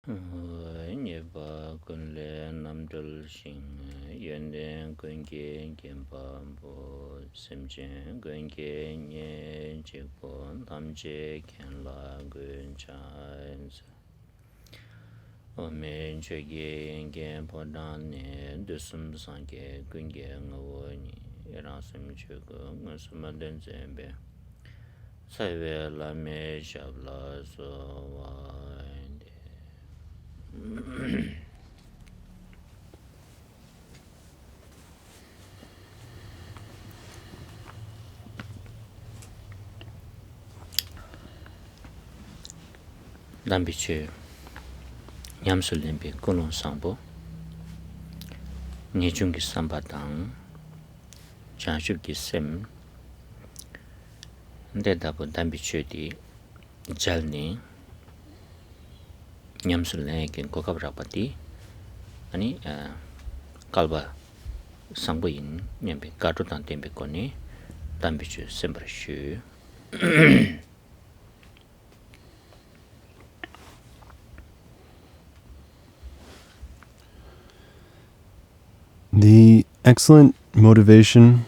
Nyeba kunle namdul shing yenden kunge genpa bo semjen kunge nye jikpo tamje kenla gun chans ome chege gen podan ne dusum sange kunge ngawo ni erasum chugo ngasuma den zembe saive la me shabla so wa Dambiche Yamsul Limpi Kulon Sambo Nijungi Sambatang Janshuki Sem Dedabu Dambiche di Jalni Yamsul Limpi Kokabrapati Ani Kalba Sambo in Nyampi Katutan Tempe Koni Dambiche Sembrashu The excellent motivation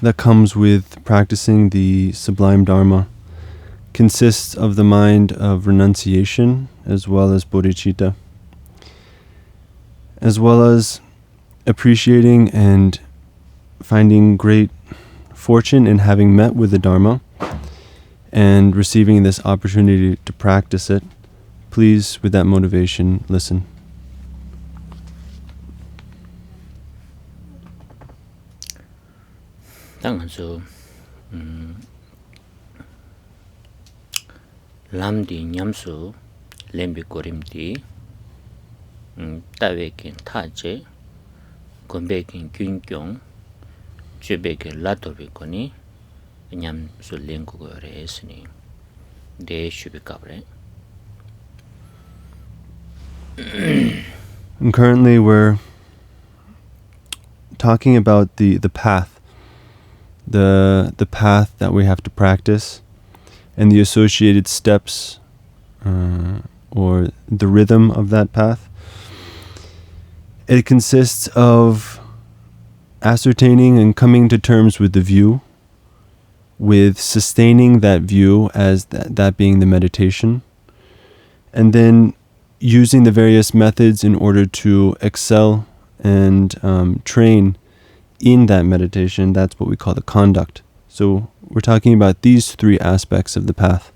that comes with practicing the sublime Dharma consists of the mind of renunciation as well as bodhicitta, as well as appreciating and finding great fortune in having met with the Dharma and receiving this opportunity to practice it. Please, with that motivation, listen. 당한서 람디 냠수 렘비 고림디 따웨킨 타제 곰베킨 균경 쥐베킨 라토비코니 냠수 랭고거래 했으니 데 슈비카브레. And currently we're talking about the path, the path that we have to practice and the associated steps or the rhythm of that path. It consists of ascertaining and coming to terms with the view, with sustaining that view as that being the meditation, and then using the various methods in order to excel and train in that meditation. That's what we call the conduct. So we're talking about these three aspects of the path.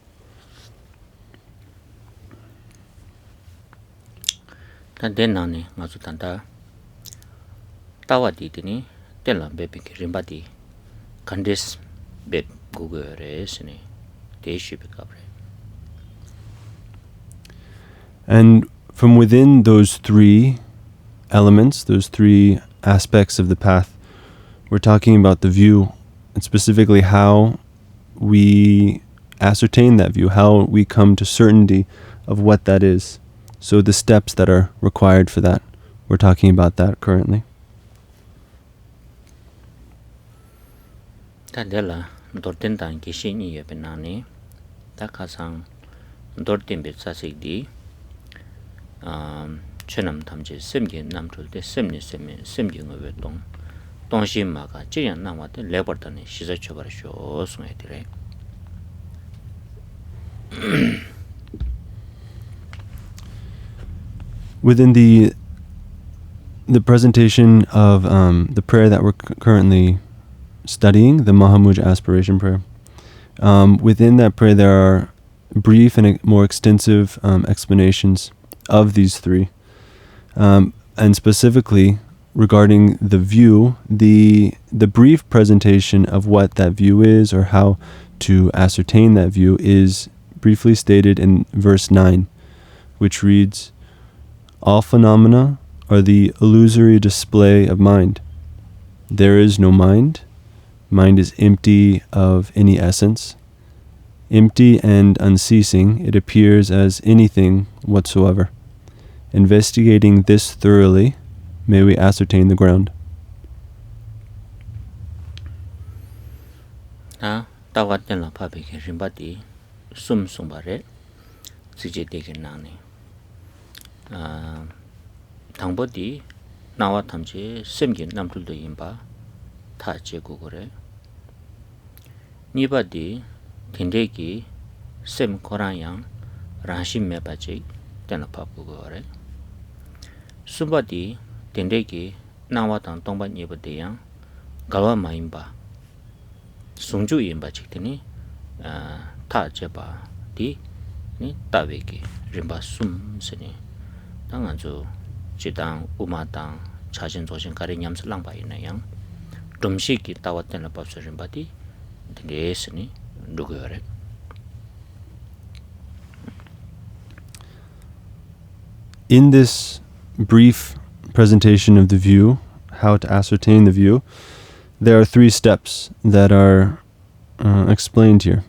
Denani Mazutanda Tawaditini Telam Bepi Rimbati Kandis Beb Google Resini Deshibikabre. And from within those three elements, those three aspects of the path, we're talking about the view, and specifically how we ascertain that view, how we come to certainty of what that is. So the steps that are required for that, we're talking about that currently. Tadela Dortentan Kishini Yepenani Takasang Dortin Betsasigdi Chenam Tamji Simgin Namtul de Simni Simgin Vetong Donshim Maka Jian Namate Lebertani she's a Chobarasho Smetire. Within the presentation of the prayer that we're currently studying, the Mahamudra aspiration prayer, within that prayer there are brief and more extensive explanations of these three. And specifically regarding the view, the brief presentation of what that view is or how to ascertain that view is briefly stated in verse 9, which reads, "All phenomena are the illusory display of mind. There is no mind. Mind is empty of any essence. Empty and unceasing, it appears as anything whatsoever. Investigating this thoroughly, may we ascertain the ground." Tawatela Papi Rimbati Sum Sumbare sije deke nani 당보디 나와 탐지 semgi namduldo yinba ta je gugore nibadi tindegi sem koranyang ranshim mebaje tena papugore subadi tindegi nawa tang tongba nibade yang galwa mayimba sungju yinba chiktini ta jeba di ni tawegi rimba sum seni 당한조 지당 우마당 자신 조신 가리 냠스 랑바이나 양 domshiki tawatena papsarin bati desni ndugore. In this brief presentation of the view, how to ascertain the view, there are 3 steps that are explained here.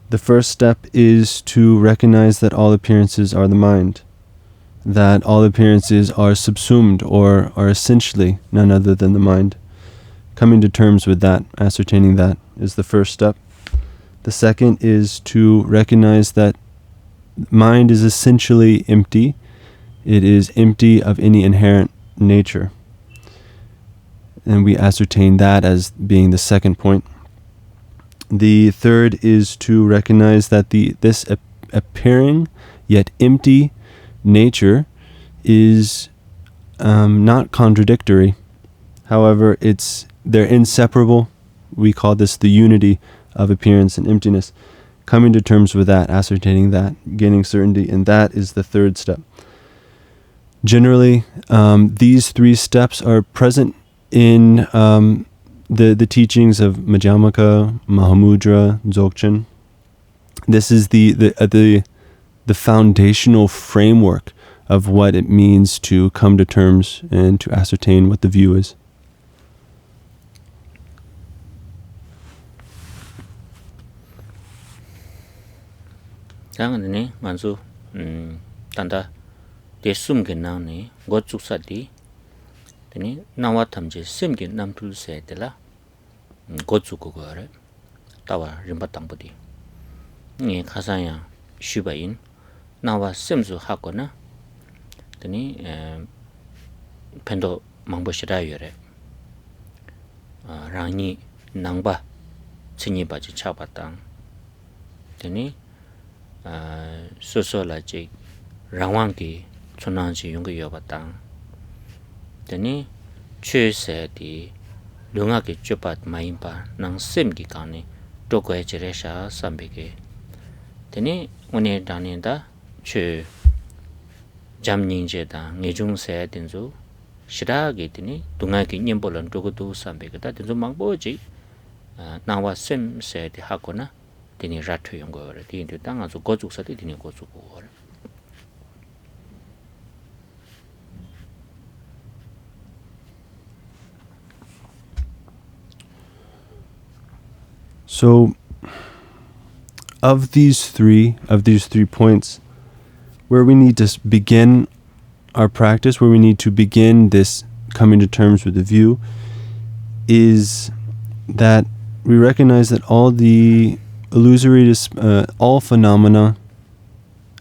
The first step is to recognize that all appearances are the mind, that all appearances are subsumed or are essentially none other than the mind. Coming to terms with that, ascertaining that, is the first step. The second is to recognize that mind is essentially empty. It is empty of any inherent nature. And we ascertain that as being the second point. The third is to recognize that this appearing yet empty nature is not contradictory. However, they're inseparable. We call this the unity of appearance and emptiness. Coming to terms with that, ascertaining that, gaining certainty, and that is the third step. Generally, these 3 steps are present in the teachings of Madhyamaka, Mahamudra, Dzogchen. This is the foundational framework of what it means to come to terms and to ascertain what the view is. 당은네 만수 단다 대숨게 나네 고축사디 되니 나와 탐제 셈게 남툴세들라 고축고거래 따와 림바땅부디 니 가사야 슈바인 나와 셈수 하거나 되니 펜도 망보시라요래 라니 낭바 친이바지 차바땅 되니 소소라지 랑왕기 촌난지 용거 여바땅 되니 최세디 룡하게 쭈밭 마임바 낭 셈기 간에 도고에 지레샤 삼베게 되니 오늘 다닌다 최 잠닝제다 내중세 된조 시라게 되니 동아기 님볼은 도고도 삼베게다 된조 망보지 나와 셈세디 하거나 되니 라트 용거를 되니 땅아서 고죽사디 되니 고죽고 So, of these three points, where we need to begin our practice, where we need to begin this coming to terms with the view, is that we recognize that all the illusory, all phenomena,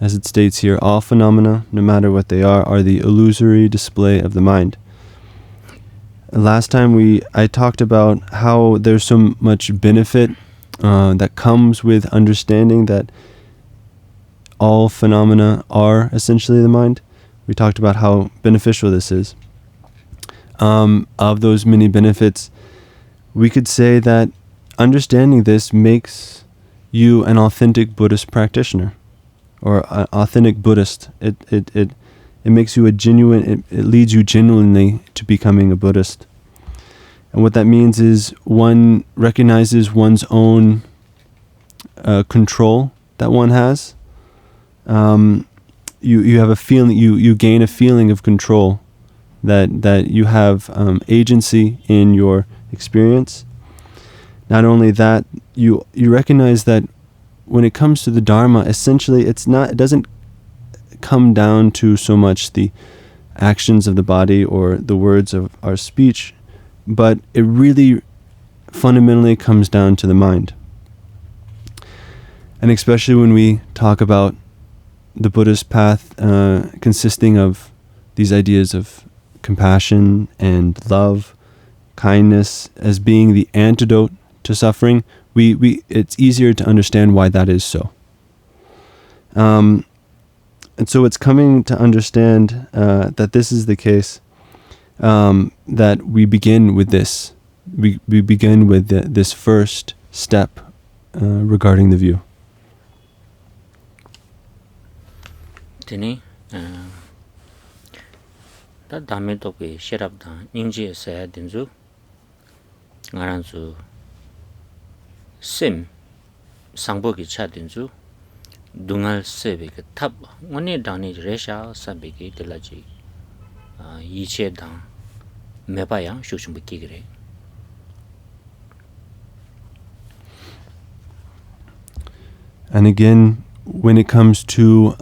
as it states here, all phenomena, no matter what they are the illusory display of the mind. Last time I talked about how there's so much benefit that comes with understanding that all phenomena are essentially the mind. We talked about how beneficial this is. Of those many benefits, we could say that understanding this makes you an authentic Buddhist practitioner, or an authentic Buddhist. It makes you a genuine, it leads you genuinely to becoming a Buddhist. And what that means is one recognizes one's own control that one has. You have a feeling, you gain a feeling of control, that you have agency in your experience. Not only that, you recognize that when it comes to the Dharma, essentially it doesn't come down to so much the actions of the body or the words of our speech, but it really fundamentally comes down to the mind. And especially when we talk about the Buddhist path consisting of these ideas of compassion and love, kindness as being the antidote to suffering, it's easier to understand why that is so. And so it's coming to understand that this is the case, that we begin with this. We begin with this first step regarding the view. Tini, da dame toke Sherab da Nyingji saya dinzu, ngaranzu sim sangbo ki cha dinzu, dungal sebe ke tab, ngone dani resha sabe ki delaji, yiche dang meba yang shushumbu kigre. And again, when it comes to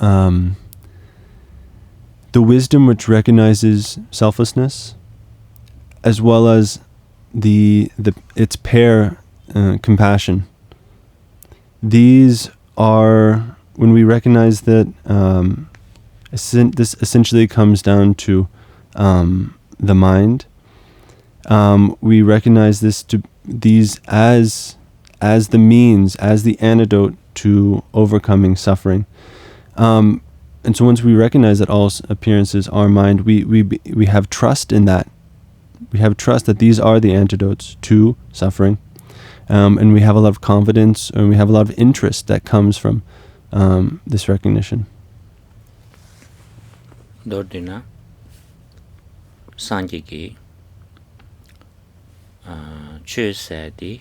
the wisdom which recognizes selflessness, as well as its pair, compassion. These are, when we recognize that this essentially comes down to the mind. We recognize these as the means, as the antidote to overcoming suffering. And so once we recognize that all appearances are mind, we have trust in that. We have trust that these are the antidotes to suffering. And we have a lot of confidence, and we have a lot of interest that comes from this recognition. Dordina Sanjiki Chusadi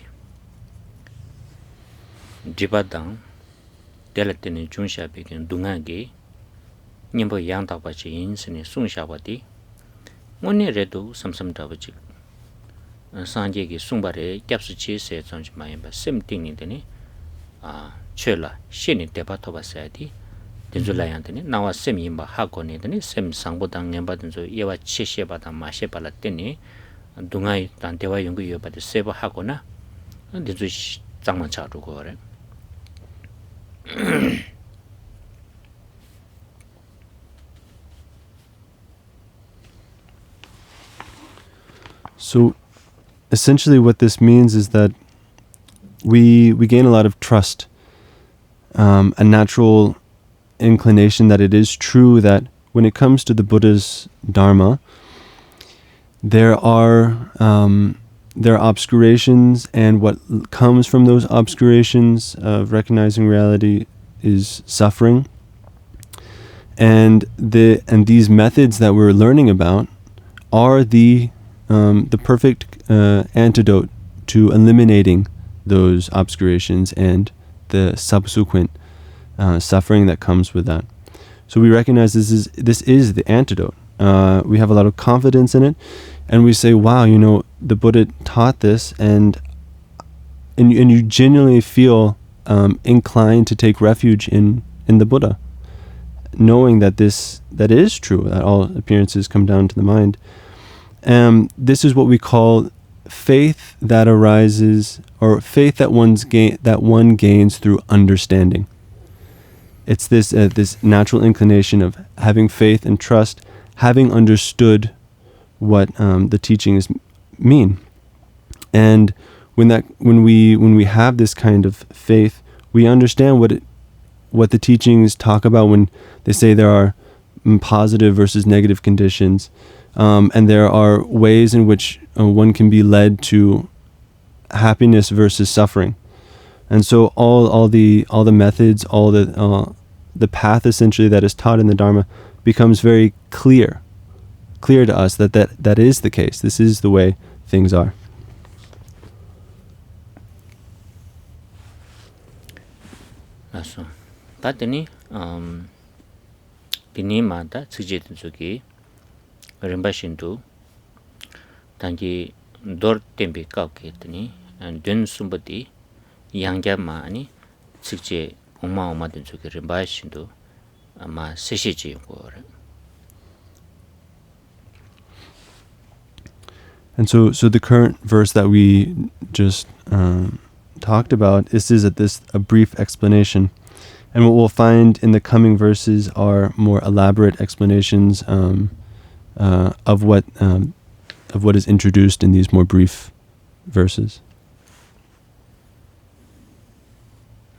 Jibadang Delatini Junshabikin Dungagi Nimbo Yang Tabachi Insini Sunshabati Moni Redu Samsam Tabachi Sanjiki Sumbare Capsuchi said Sanjmayamba Sim Tinidini Chela Shini Debatoba Sadi Dinzulayantini Nawa Sim Yimba Hakonidini Sim Sangbodang Yambadanzo Yewa Cheshebata Mashepalatini Dungai Tantewa Yungu Yobati Seba Hakona Dinzu Zangman Chadu Gore. So essentially what this means is that we gain a lot of trust, a natural inclination that it is true that when it comes to the Buddha's Dharma, there are obscurations, and what comes from those obscurations of recognizing reality is suffering. And these methods that we're learning about are the perfect antidote to eliminating those obscurations and the subsequent suffering that comes with that. So we recognize this is the antidote. We have a lot of confidence in it, and we say, wow, the Buddha taught this, and you genuinely feel inclined to take refuge in the Buddha, knowing that that is true, that all appearances come down to the mind. This is what we call faith that arises, or faith that one gains through understanding. It's this natural inclination of having faith and trust, having understood what the teachings mean. And when we have this kind of faith, we understand what the teachings talk about when they say there are positive versus negative conditions, and there are ways in which one can be led to happiness versus suffering. And so all the methods, all the path essentially that is taught in the Dharma becomes very clear to us that is the case. This is the way things are. So, Tatini, Pinimata, Sujitsuki, Rimbashindu, Tangi Dor Tempi Kauketini, and Dun Sumbati, Yangja Mani, Sije Uma Madinsuki Rimbashindu, Ma Seshiji War. And so the current verse that we just talked about, this is a brief explanation, And what we'll find in the coming verses are more elaborate explanations of what is introduced in these more brief verses.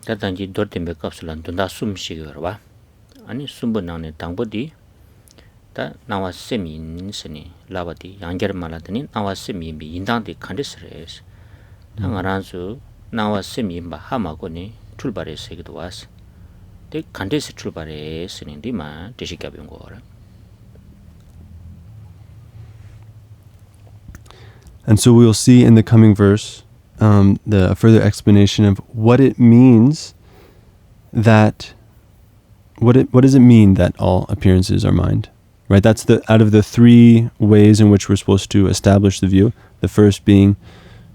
다단지 도템베 값을란 돈다 숨시거와 아니 숨분나네 당보디 다 나와 세민스니 라바디 양결 말하더니 나와 세민비 인당디 칸디스레스 당아란수 나와 세민바 하마고니 출발했어기도 왔어 데 칸디스 출발했으니 디마 대식갑인 거라. And so we'll see in the coming verse the further explanation of what it means that what does it mean that all appearances are mind, right? That's the out of the three ways in which we're supposed to establish the view. The first being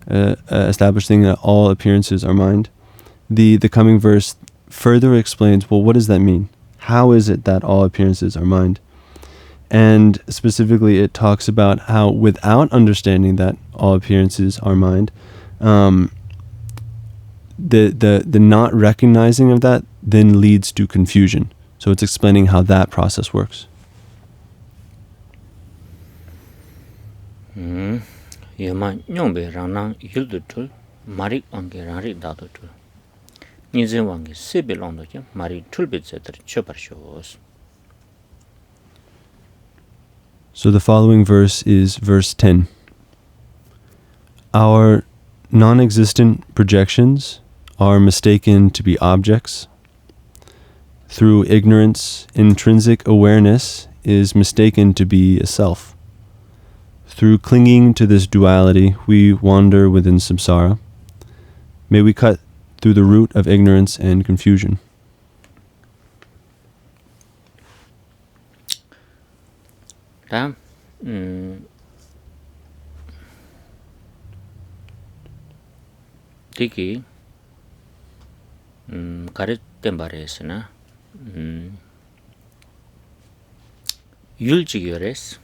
establishing that all appearances are mind. The coming verse further explains, well, what does that mean? How is it that all appearances are mind? And specifically, it talks about how without understanding that all appearances are mind, the not recognizing of that then leads to confusion. So it's explaining how that process works. Yama nyombe ranang yuldutul marik onge ranrik dadutul. Nizin wange sebil ondoke marik tulbitzeter choparshos. So the following verse is verse 10. Our non-existent projections are mistaken to be objects. Through ignorance, intrinsic awareness is mistaken to be a self. Through clinging to this duality, we wander within samsara. May we cut through the root of ignorance and confusion. 다 되게 가르된 바래스나 율지결에스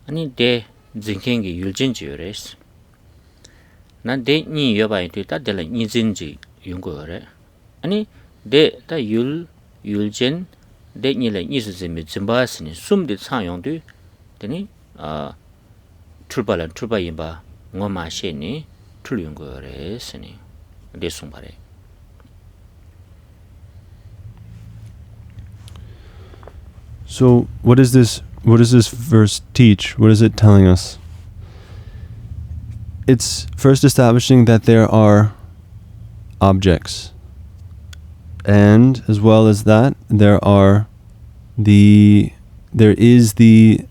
아니 대 진행기 율진지열에스 난대 니 여바이 되다 될 니진지 용거래 아니 대다 율진 대니래 니스즈미 짐바스니 숨디 상용도 되니 출발인바 ngomasheni tulungore seni desungpare. So what does this verse teach? What is it telling us? It's first establishing that there are objects, and as well as that there is the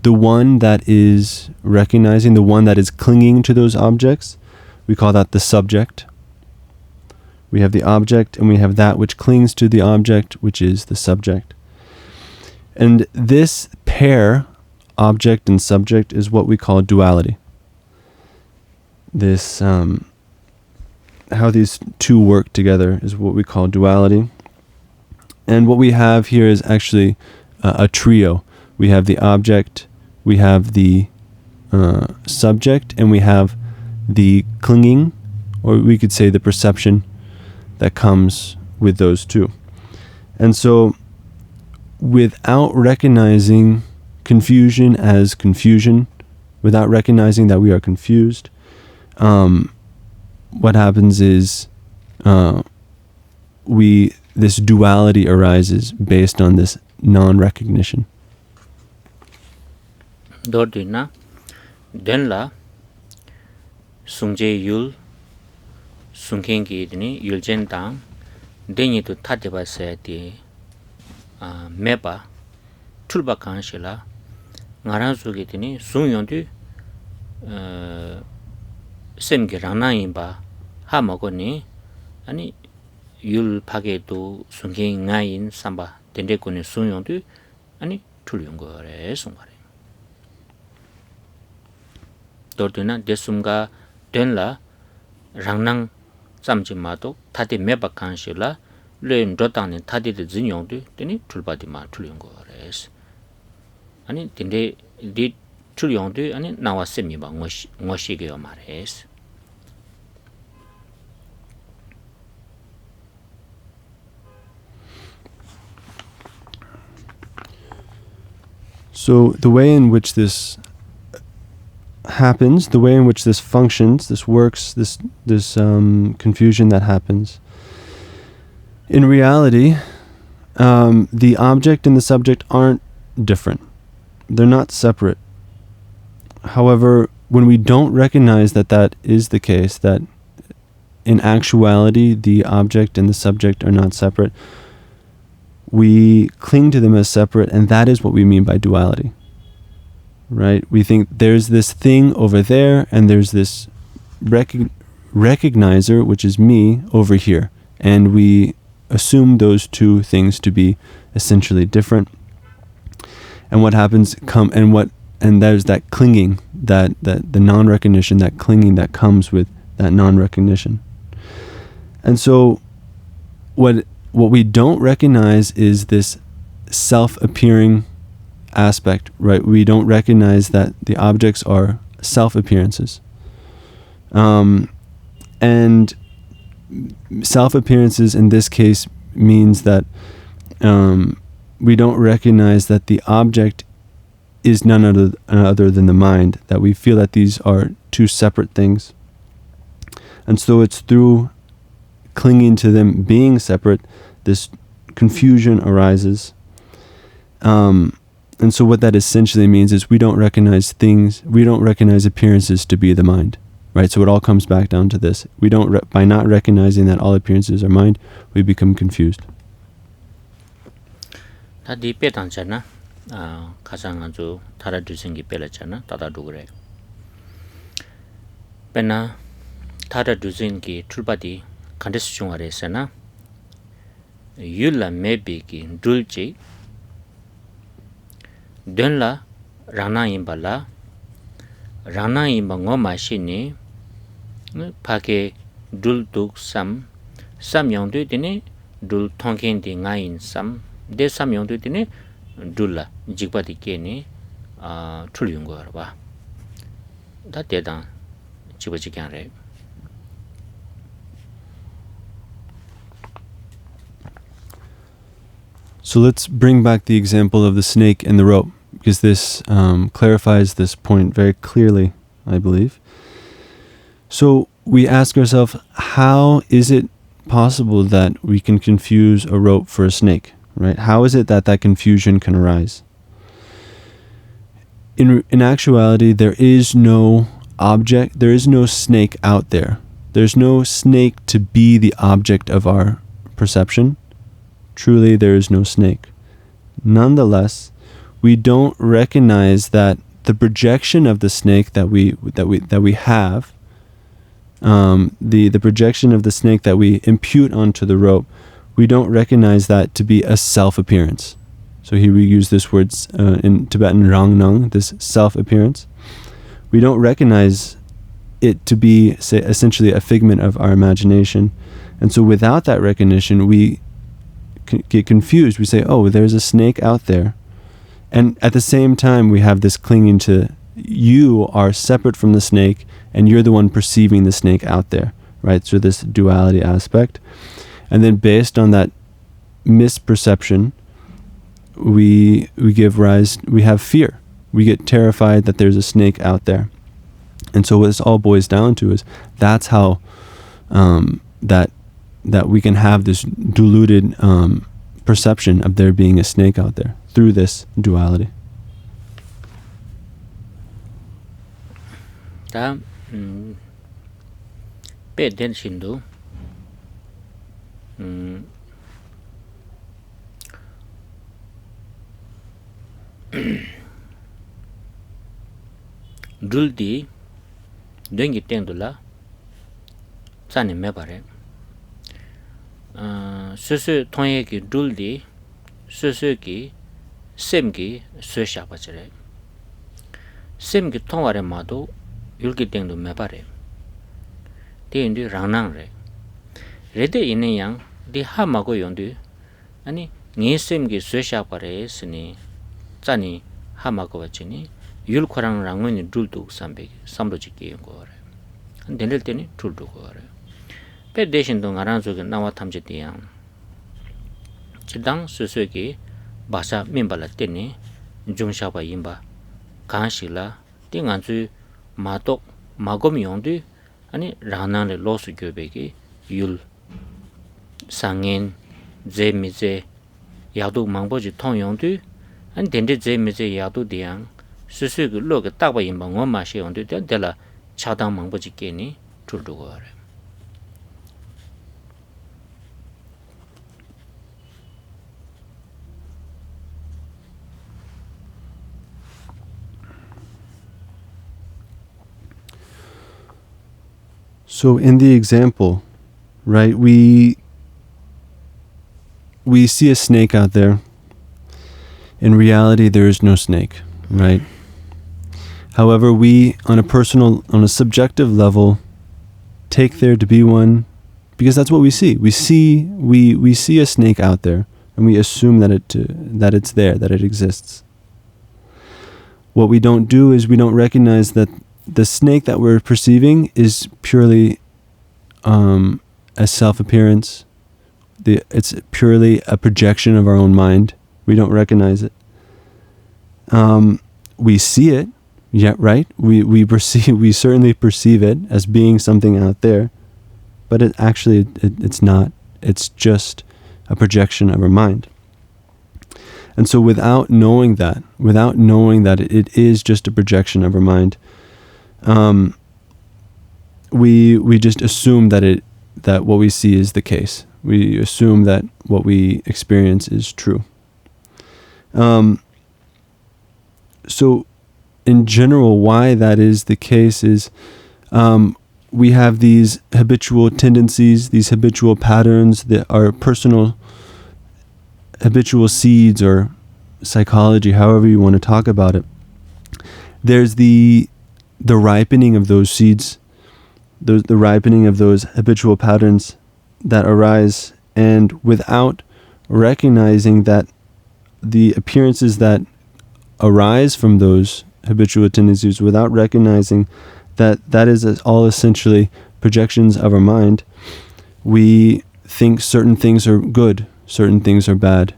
one that is recognizing, the one that is clinging to those objects. We call that the subject. We have the object and we have that which clings to the object, which is the subject. And this pair, object and subject, is what we call duality. This, how these two work together is what we call duality. And what we have here is actually a trio. We have the object, we have the subject, and we have the clinging, or we could say the perception that comes with those two. And so, without recognizing confusion as confusion, without recognizing that we are confused, what happens is this duality arises based on this non-recognition. Dordina denla sungje yul sungkengi dini yuljen dang deni tu tateba seti meba tulba kanshila ngaran sugi dini sungyondu semgi rana imba hamagoni ani yul page도 sungkengi ngayin samba dende kone sungyondu ani tulyongore sungare. Dordina desumga denla rangnang zamji mato tati meba kanshila le ndotangni tati de zinyongdu deni tulbadi ma tulyongo res. Ani dende di tulyongdu ani nawa semi ba ngoshige ma res. So the way in which this happens, the way in which this functions, this works, this confusion that happens, in reality, the object and the subject aren't different. They're not separate. However, when we don't recognize that that is the case, that in actuality the object and the subject are not separate, we cling to them as separate, and that is what we mean by duality. Right? We think there's this thing over there, and there's this recognizer, which is me, over here. And we assume those two things to be essentially different. And what happens and there's that clinging, that the non-recognition, that clinging that comes with that non-recognition. And so what we don't recognize is this self-appearing aspect, right? We don't recognize that the objects are self-appearances. And self-appearances in this case means that we don't recognize that the object is none other than the mind, that we feel that these are two separate things. And so it's through clinging to them being separate, this confusion arises. And so what that essentially means is we don't recognize appearances to be the mind, right? So it all comes back down to this. By not recognizing that all appearances are mind, we become confused. 가장 아주 달아두생기 빼렸잖아. 따다도 그래. 빼나 달아두생기 출바디 간데스 중아래서나 율라 메비기 둘지 된라 라나임발라 라나임바 ngo마시니 파게 둘뚝 삼용도 되니 둘 통켄디 nga인 삼 대삼용도 되니 둘라 직바디 깨니 출용 거라 봐. 다 대단 집어지게 하래. So let's bring back the example of the snake and the rope, because this clarifies this point very clearly, I believe. So we ask ourselves, how is it possible that we can confuse a rope for a snake, right? How is it that confusion can arise? In actuality, there is no object, there is no snake out there. There's no snake to be the object of our perception. Truly, there is no snake. Nonetheless, we don't recognize that the projection of the snake that we have, the projection of the snake that we impute onto the rope, we don't recognize that to be a self-appearance. So here we use this word in Tibetan, rang nang, this self-appearance. We don't recognize it to be, say, essentially a figment of our imagination. And so without that recognition, we get confused. We say, oh, there's a snake out there. And at the same time, we have this clinging to, you are separate from the snake, and you're the one perceiving the snake out there, right? So this duality aspect. And then based on that misperception, we have fear. We get terrified that there's a snake out there. And so what this all boils down to is that's how that we can have this diluted perception of there being a snake out there through this duality. 다 빼된 신도 둘디 댕기 땡돌라 자네 매바래 스스 통예기 둘디 스스기 셈기 스샤바지래 셈기 통와래 마도 율기 땡도 매바래 대인디 랑낭래 레데 있는 양디 하마고 용디 아니 니셈기 스샤바래 스니 자니 하마고 왔지니 율코랑 랑은이 둘도 삼도지기 거래 내릴 때니 둘도 거래 배 대신도 나란속에 나와 탐지대양 지당 스스기 바사 민발라 때니 jungshaba yimba kanshila di nganzu matok magom yongdu ani ranan le losu gyobeki yul sangen ze mize yadu mangboji tong yongdu ani dende ze mize yadu diang susu gu lo ge takba yimba ngoma she yongdu de la chadang mangboji keni chuldugo are. So in the example, right, we see a snake out there. In reality, there is no snake, right? However, we, on a subjective level, take there to be one because that's what we see. We see a snake out there, and we assume that it's there, that it exists. What we don't do is we don't recognize that the snake that we're perceiving is purely a self-appearance. It's purely a projection of our own mind. We don't recognize it. We see it, yeah, right? We certainly perceive it as being something out there, but it's not. It's just a projection of our mind. And so without knowing that it is just a projection of our mind, we just assume that what we see is the case. We assume that what we experience is true. So in general, why that is the case is we have these habitual tendencies, these habitual patterns that are personal habitual seeds or psychology, however you want to talk about it. There's the ripening of those seeds, the ripening of those habitual patterns that arise, and without recognizing that the appearances that arise from those habitual tendencies, without recognizing that is all essentially projections of our mind, we think certain things are good, certain things are bad.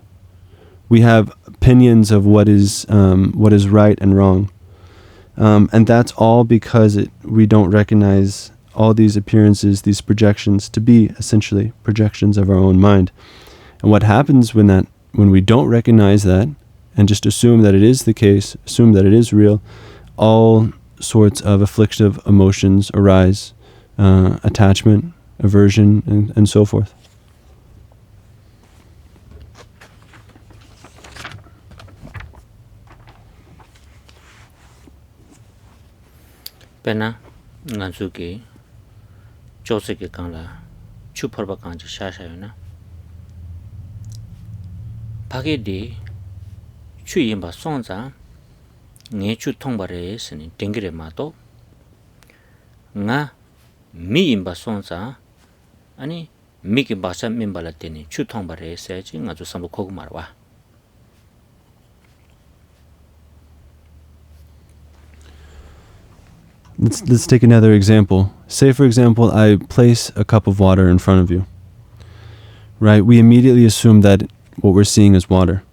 We have opinions of what is right and wrong. And that's all because we don't recognize all these appearances, these projections, to be essentially projections of our own mind. And what happens when we don't recognize that and just assume that it is the case, assume that it is real, all sorts of afflictive emotions arise, attachment, aversion, and so forth. Pena nganzuki joseki kangla chuparba kangji shashayona pake di chu yimba songza nge chu tongbare sini dengire mato nga mi yimba songza ani mi ki basa mimbala teni chu tongbare sayaji nga zu sambu kogu marwa. Let's take another example. Say, for example, I place a cup of water in front of you. Right? We immediately assume that what we're seeing is water.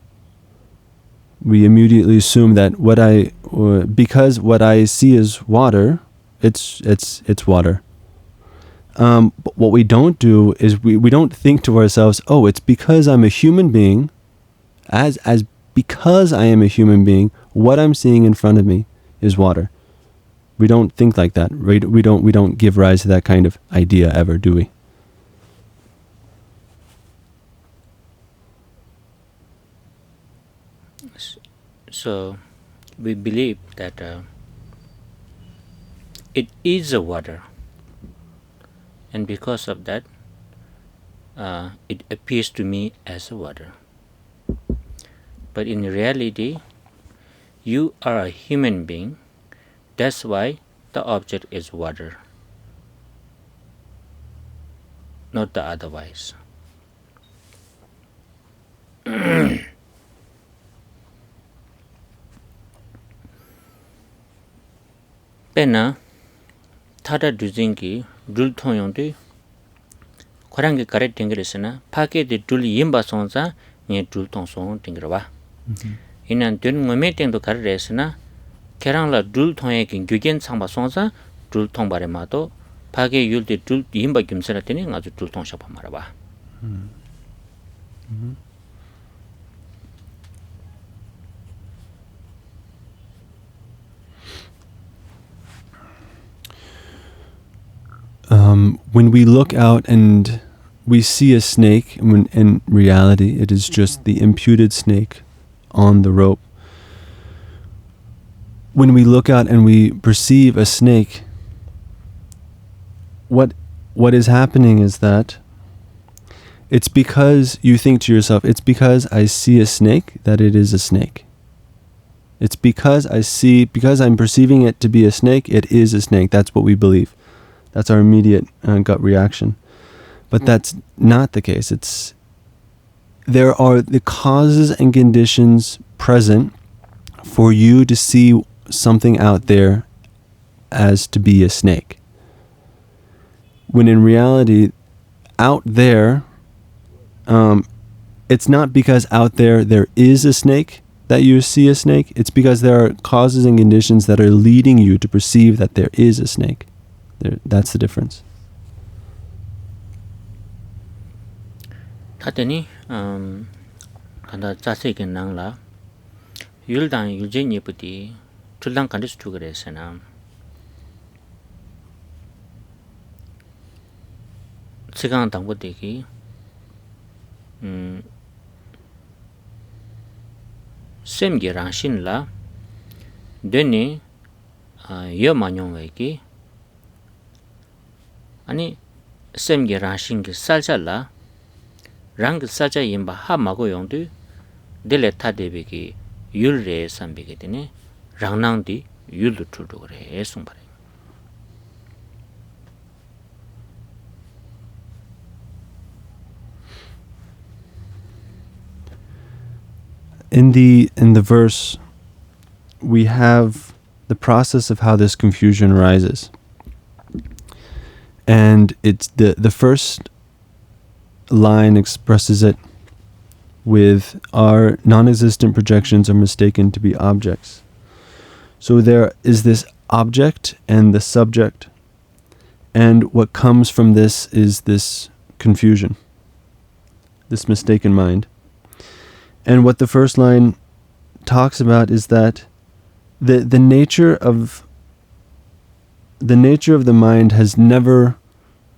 We immediately assume that because what I see is water, it's water. But what we don't do is we don't think to ourselves, oh, it's because I'm a human being, because I am a human being, what I'm seeing in front of me is water. We don't think like that. Right? We don't give rise to that kind of idea ever, do we? So we believe that it is a water, and because of that, it appears to me as a water. But in reality, you are a human being. That's why the object is water, not the otherwise. Pena tada duzingi dul thongyongde khorangi kare tingresena phake de dul yimba songza nge dul thong song tingrwa. 이난 된 모멘팅도 가르레스나 계랑라 둘 통에 긴규겐 상바 송사 둘 통바레 마도 파게 율데 둘 임바 김세라더니 아주 둘 통샤 봐 말아 봐. When we look out and we see a snake, when in reality it is just the imputed snake on the rope. When we look out and we perceive a snake, what is happening is that it's because you think to yourself, it's because I see a snake that it is a snake. It's because I'm perceiving it to be a snake, it is a snake. That's what we believe. That's our immediate gut reaction. But that's not the case. There are the causes and conditions present for you to see something out there as to be a snake. When in reality, out there, it's not because out there is a snake that you see a snake. It's because there are causes and conditions that are leading you to perceive that there is a snake. That's the difference. 하더니 간다 자세히 나랑라 율당 율제니부디 줄당 간데스 투그레스나 시간 당보되기 셈게랑 신라 되니 여만용외기 아니 셈게랑 신기 살살라 랑 살자 임바 하마고 용도 딜레타데비기 율레 삼비게 되네 랑낭디 율도 투도 그래 송바래 In the verse, we have the process of how this confusion arises. And it's the first line expresses it with our non-existent projections are mistaken to be objects. So there is this object and the subject, and what comes from this is this confusion, this mistaken mind. And what the first line talks about is that the nature of the mind has never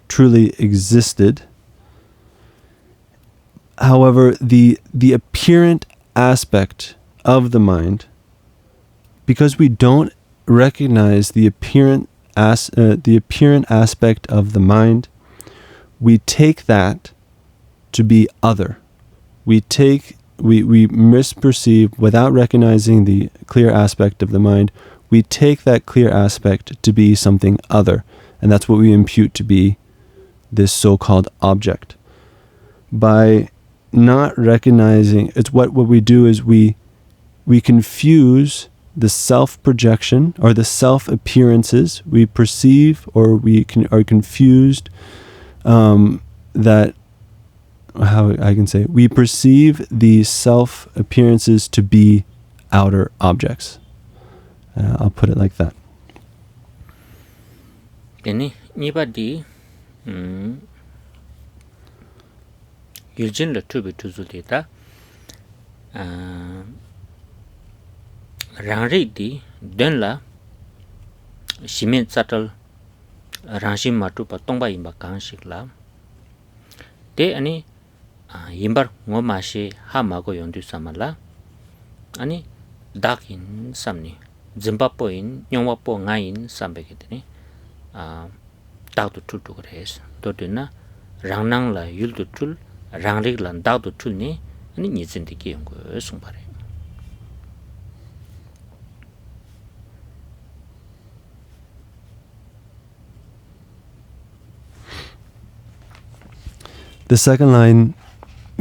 truly existed. However, the apparent aspect of the mind, because we don't recognize the apparent aspect of the mind, we take that to be other. We misperceive without recognizing the clear aspect of the mind. We take that clear aspect to be something other, and that's what we impute to be this so-called object. By not recognizing, it's what we do is we confuse the self-projection or the self-appearances. We perceive or are confused that, how I can say, we perceive the self-appearances to be outer objects. I'll put it like that. Then, anybody, Yurjin la tubi tuzulita, Rangri di, Den la, Shimin Satal, Rangshim Matupa Tongba Imba Kanshik la, De ani, Yimbar Ngomashi Hamago Yondu Samala, Ani, Dakin Samni. Zimbabwein, Yongwapo Ngain, Sambekitini, Dautu Tutu Grace, Dodina, Rangnang la Yuldu Tul, Rangrig lan Dautu Tulni, and in Yizindiki Sumbari. The second line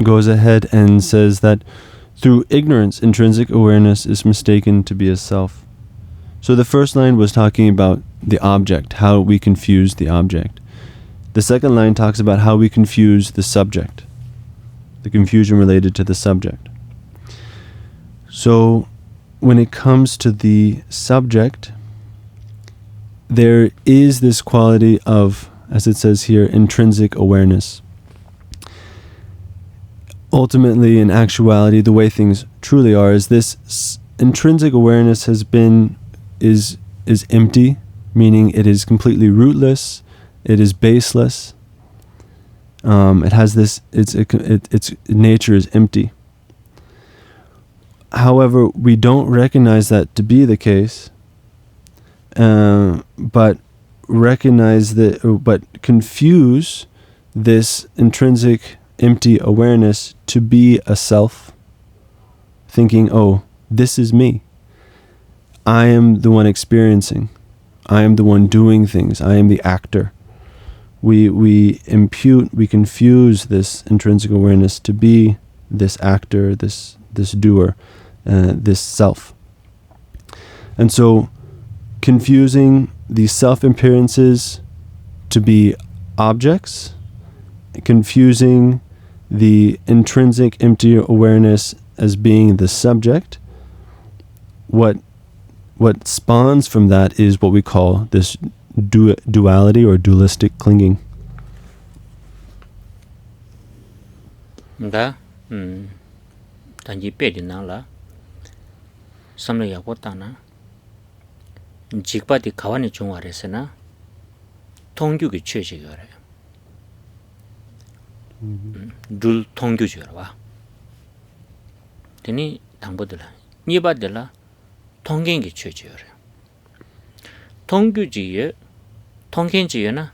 goes ahead and says that through ignorance, intrinsic awareness is mistaken to be a self. So the first line was talking about the object, how we confuse the object. The second line talks about how we confuse the subject, the confusion related to the subject. So when it comes to the subject, there is this quality of, as it says here, intrinsic awareness. Ultimately, in actuality, the way things truly are is this intrinsic awareness is empty, meaning it is completely rootless, it is baseless. It has this, its nature is empty. However, we don't recognize that to be the case, but confuse this intrinsic empty awareness to be a self, thinking, oh, this is me. I am the one experiencing. I am the one doing things. I am the actor. We confuse this intrinsic awareness to be this actor, this doer, this self. And so confusing the self-appearances to be objects, confusing the intrinsic empty awareness as being the subject, what spawns from that is what we call this duality or dualistic clinging. Nga tanji pedi nangla samla yakotana jikpa di kawani chungwa resena tongyu ki cheche yore dul tongyu yore wa teni tangbodila nipa dila tonggen ki cheche yore tongyu jiye tonggen jiye na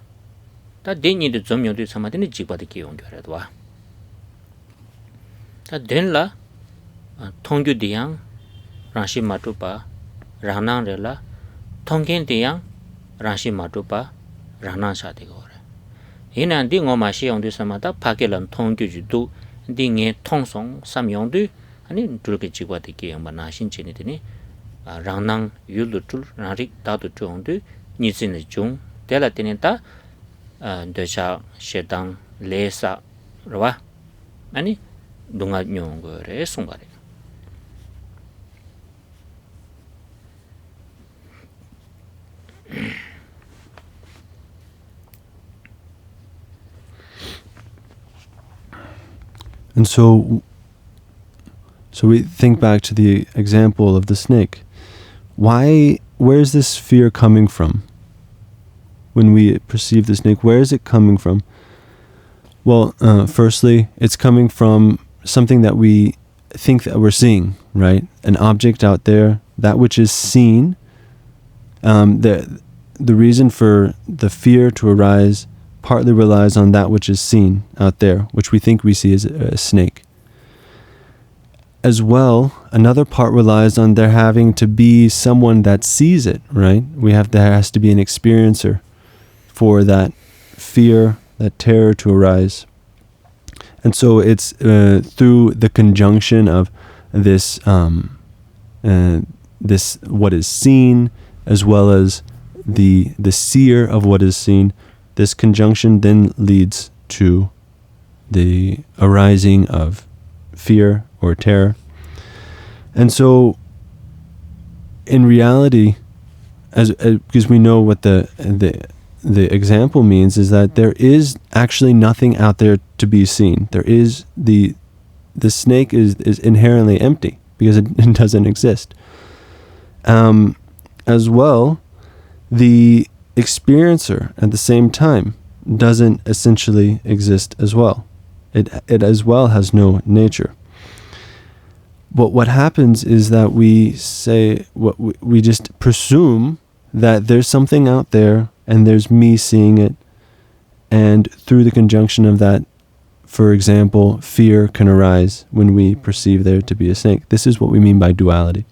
ta denyi di zomyo di sama teni jikpa di kiyong yore dwa ta denla tongyu diyang rangshi matupa rangnang rela tonggen diyang rangshi matupa rangnang shadi gore ina di ngoma shi yong di sama ta pakelan tongyu judu di nge tongsong sam yong di ani dulke jikwa di kiyong ba nashin chini dini rangnang yulu tul rangrik dadu chong di nizin jung dela dini ta dosha shedang lesa rwa ani dunga nyong gore songbare. And so we think back to the example of the snake. Where is this fear coming from? When we perceive the snake, where is it coming from? Well, firstly, it's coming from something that we think that we're seeing, right? An object out there, that which is seen. The reason for the fear to arise partly relies on that which is seen out there, which we think we see as a snake. As well, another part relies on there having to be someone that sees it, right? There has to be an experiencer for that fear, that terror to arise. And so it's through the conjunction of this what is seen, as well as the seer of what is seen. This conjunction then leads to the arising of fear or terror. And so, in reality, because we know what the example means, is that there is actually nothing out there to be seen. There is the snake is inherently empty because it doesn't exist. As well, the experiencer at the same time doesn't essentially exist as well. It as well has no nature. But what happens is that we just presume that there's something out there and there's me seeing it, and through the conjunction of that, for example, fear can arise when we perceive there to be a snake. This is what we mean by duality.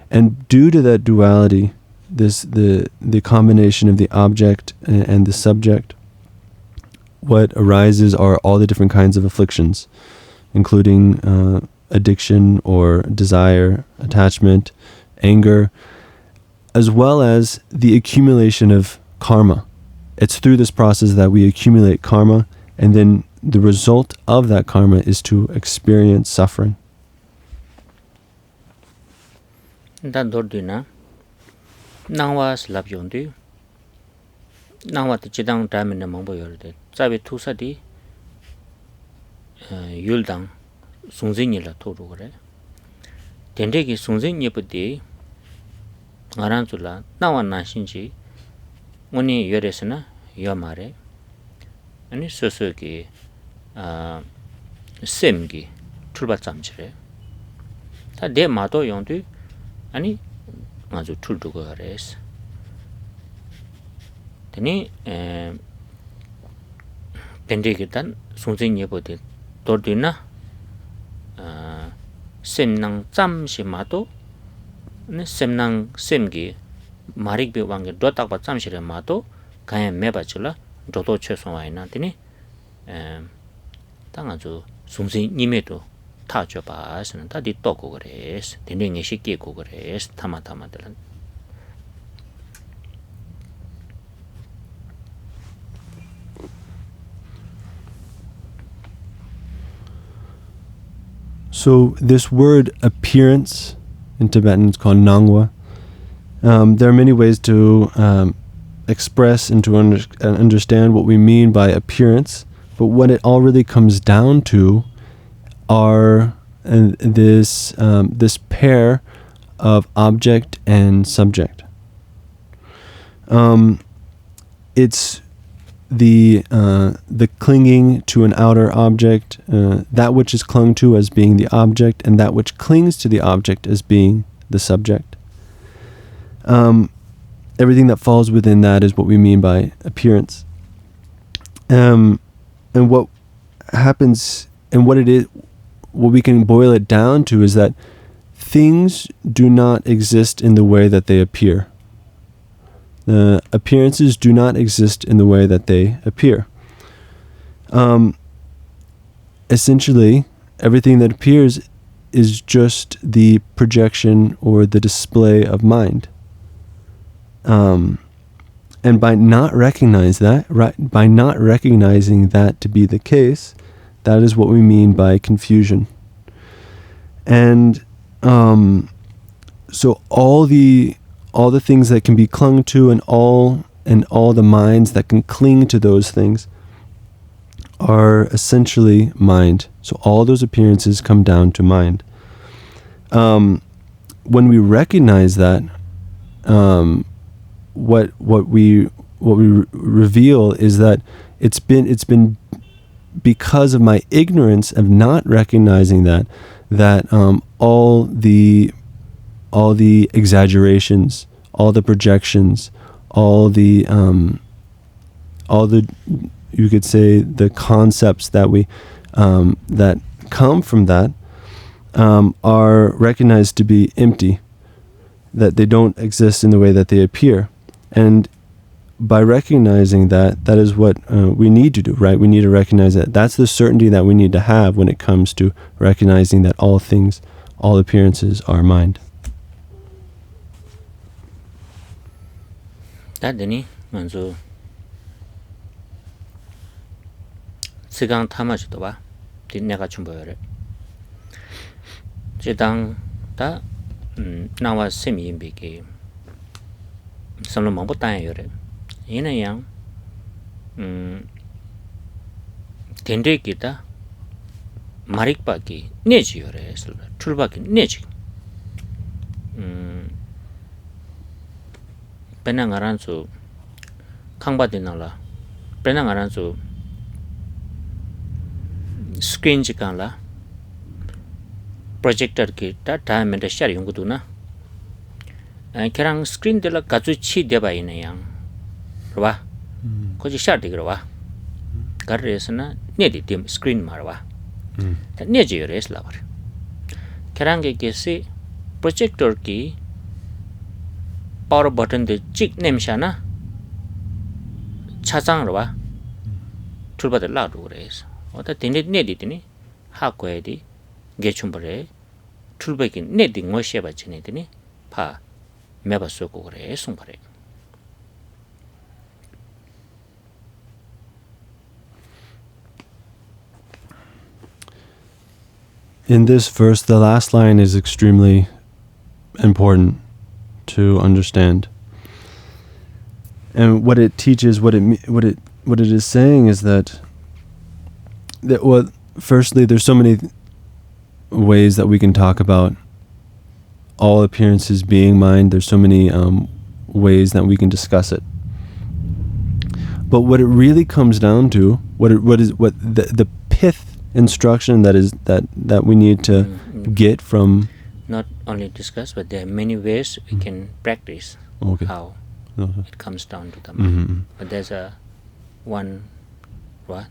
And due to that duality, the combination of the object and the subject, what arises are all the different kinds of afflictions, including addiction or desire, attachment, anger, as well as the accumulation of karma. It's through this process that we accumulate karma, and then the result of that karma is to experience suffering. Dan Dordina Nangwas Lab Yondi Nangwat Chidang Dam in the Mambo Yorde. Sabi Tusadi Yuldang Sunzinilla Torure. Tendegi Sunzin Yepudi Aranzula, Nawan Nashinji, Muni Yoresana, Yamare, and Sosuki Semgi, Turbatamchre. That de Mato Yondu, Ani Mazu Tuldugores. Teni Tendegitan, Sunzin Yepudi, Tordina Semnang Tam Shimato. Semnang semgi marik bi wange dotak ba chamshire mato kaya meba chula doto cheso waina tini tanga ju sumsi nimeto ta cho ba san ta di to ko gres tini nge shiki ko gres tama delan. So this word appearance in Tibetan it's called Nangwa. There are many ways to express and to understand what we mean by appearance, but what it all really comes down to are this pair of object and subject. It's the clinging to an outer object, that which is clung to as being the object, and that which clings to the object as being the subject. Everything that falls within that is what we mean by appearance. And what happens, and what it is, what we can boil it down to is that things do not exist in the way that they appear. Appearances do not exist in the way that they appear. Essentially, everything that appears is just the projection or the display of mind. And by not recognizing that to be the case, that is what we mean by confusion. And so all the things that can be clung to and all the minds that can cling to those things are essentially mind. So all those appearances come down to mind. When we recognize that, what we reveal is that it's been because of my ignorance of not recognizing that all the exaggerations, all the projections, all the you could say the concepts that we that come from that are recognized to be empty, that they don't exist in the way that they appear. And by recognizing that, that is what we need to do, right? We need to recognize that. That's the certainty that we need to have when it comes to recognizing that all things, all appearances are mind. Dadini manzo sigang tamajido ba di 내가 좀 보여래. 제당 다 나와 세미 임비게 선로 뭐 따여래. 얘는 덴데기다 마릭바기 내지요래. 출바기 내지. Penang aransu kangbadinala penang aransu screen jikala projector ki ta diamond share yunguduna kerang screen de la gazu chi deba ina yang rwa koji share de rwa garresna nedi dim screen marwa ta neji res labar kerang ge kesi projector ki power button de chik nemshana chachang rwa tulbade la ru res oda tene nedi tini hakwe di gechumbare tulbeki nedi ngoshe ba chine tini pa meba soko re sungbare. In this verse, the last line is extremely important to understand. And what it teaches, what it is saying is that well, firstly, there's so many ways that we can talk about all appearances being mind. There's so many ways that we can discuss it. But what it really comes down to, what the pith instruction that we need to get from. Not only discuss, but there are many ways we can practice how it comes down to the mind. But there's a one. What?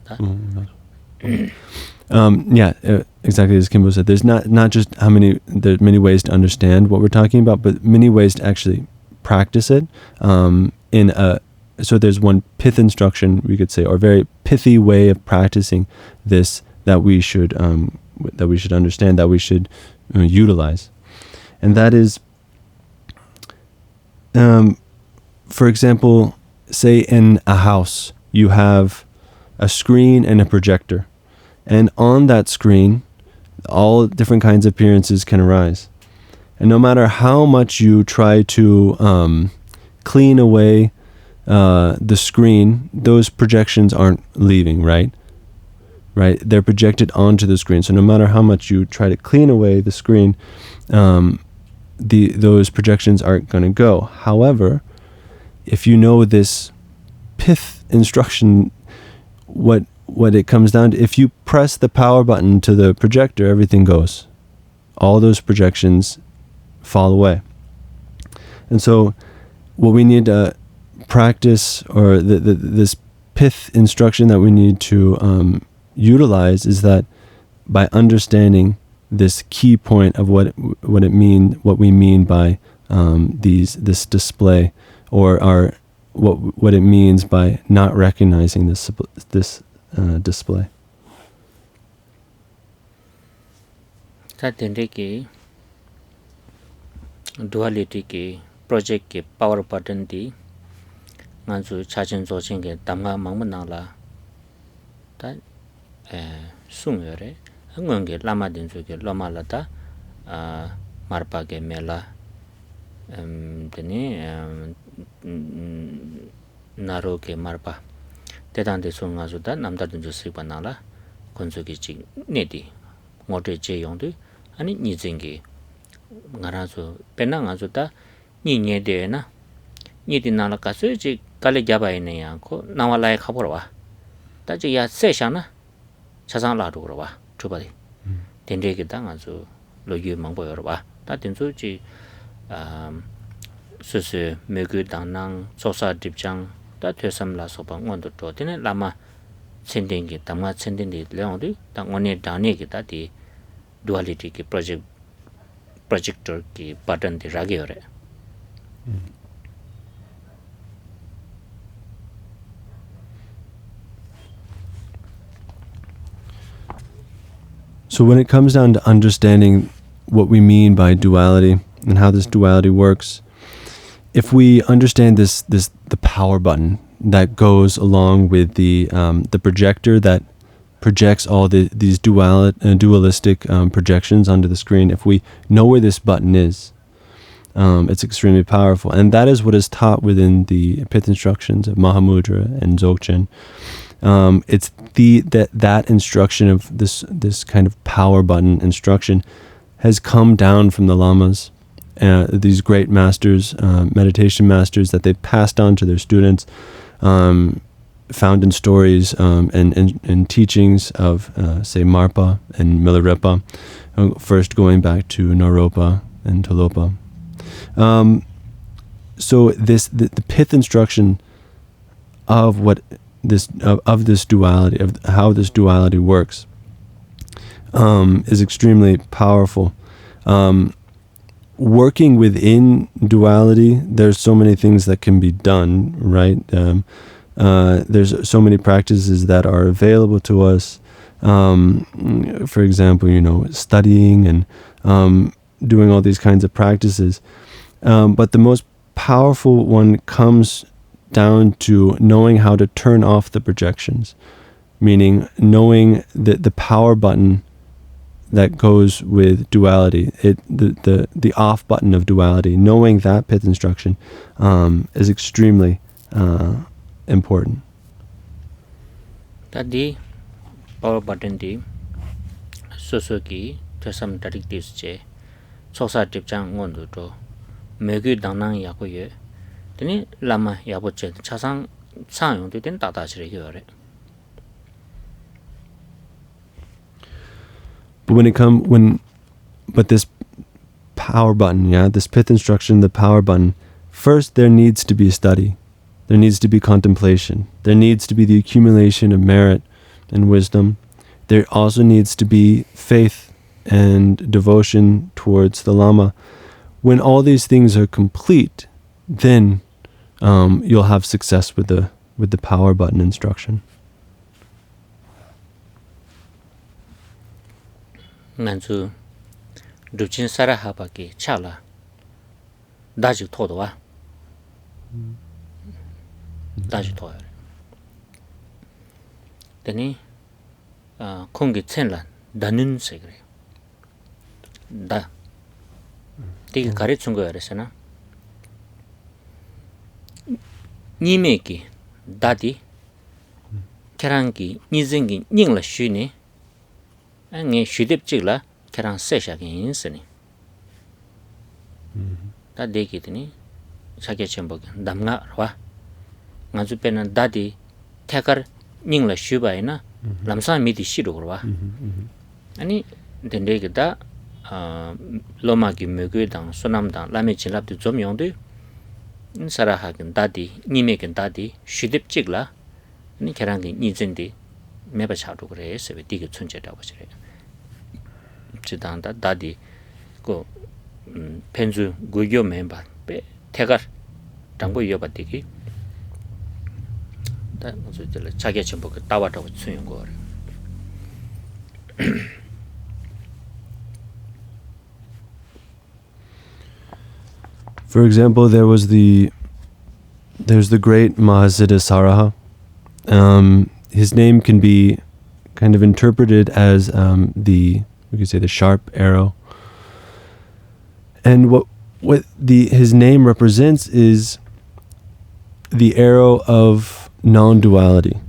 Exactly as Khenpo said. There's not just there's many ways to understand what we're talking about, but many ways to actually practice it. So there's one pith instruction, we could say, or very pithy way of practicing this that we should understand, that we should utilize, and that is, for example, say in a house you have a screen and a projector, and on that screen all different kinds of appearances can arise, and no matter how much you try to clean away the screen, those projections aren't leaving, right? They're projected onto the screen. So no matter how much you try to clean away the screen, those projections aren't going to go. However, if you know this pith instruction, what it comes down to, if you press the power button to the projector, everything goes. All those projections fall away. And so what we need to practice, or this pith instruction that we need to utilize, is that by understanding this key point of what we mean by this display, or what it means by not recognizing this display. That duality ki project ki power button di nganzu chachen zochen ke damga mangma nangla ta sungyore ngon ke lama din zu ke lama la ta marpa ke mela teni naro ke marpa tedan de sunga zu da namda din zu sikpa nangla konzu ki chi nedi ngote che yongdu ani ni zingi ngara zu pena nga zu ta ni nye de na ni din na la ka su ji kale jaba ine ya ko nawa lai khabor wa ta ji ya se sha na chasang la ru ro wa chuba de den de ge da nga zu lo yu mang bo ro wa ta din zu ji su su me gu dang nang so sa dip chang ta thwe sam la so ba ngon do to tin la ma chen ding ge tam nga chen ding de leong de ta ngon ne da ne ge ta di duality ki projector ki button di ragi ore. So when it comes down to understanding what we mean by duality and how this duality works, if we understand the power button that goes along with the projector that projects all these dualistic projections onto the screen, if we know where this button is, it's extremely powerful. And that is what is taught within the pith instructions of Mahamudra and Dzogchen. It's that instruction of this kind of power button instruction has come down from the lamas, these great masters, meditation masters, that they've passed on to their students, found in stories and teachings of, say, Marpa and Milarepa, first going back to Naropa and Talopa. So the pith instruction of this duality, of how this duality works, is extremely powerful. Working within duality, there's so many things that can be done, right? There's so many practices that are available to us. For example, studying and doing all these kinds of practices. But the most powerful one comes down to knowing how to turn off the projections, meaning knowing that the power button that goes with duality. The off button of duality. Knowing that pith instruction is extremely important. Tadi power button di sosoki tesam Treatise che chosa tipchang ngondu to megu danang yakoye teni lama yabo che chasang sang yong ten tata chire yore. But this power button, this pith instruction, the power button, first there needs to be study. There needs to be contemplation. There needs to be the accumulation of merit and wisdom. There also needs to be faith and devotion towards the Lama. When all these things are complete, then you'll have success with the power button instruction. Nganzu duchin saraha ki chala daju todowa daju toyo teni kongi tsenla danun segre da tiki kare chungo yaresana nime ki dadi kerangi nizengi nyingla shuni nge shudip chigla kerang sesha ki yinsani da deki tini shakya chenpo damga rwa nganzu pena dadi tekar nyingla shubayi na lamsa midi shiru rwa ani dendeki da loma ki mugui dang sonam dang lami chinlap di zom yongdu saraha kin dadi nime kin dadi shudip chigla ni kerang ki nizendi meba charu kore sebe diki chunche dawa chire chidangda dadi ko penzu guyo memba pe tegar 당고 이어받기 다 무슨 자기 전부 그 따와다고 수용 거 For example, there's the great Mahasiddha Saraha. His name can be kind of interpreted as we could say the sharp arrow. And what his name represents is the arrow of non-duality.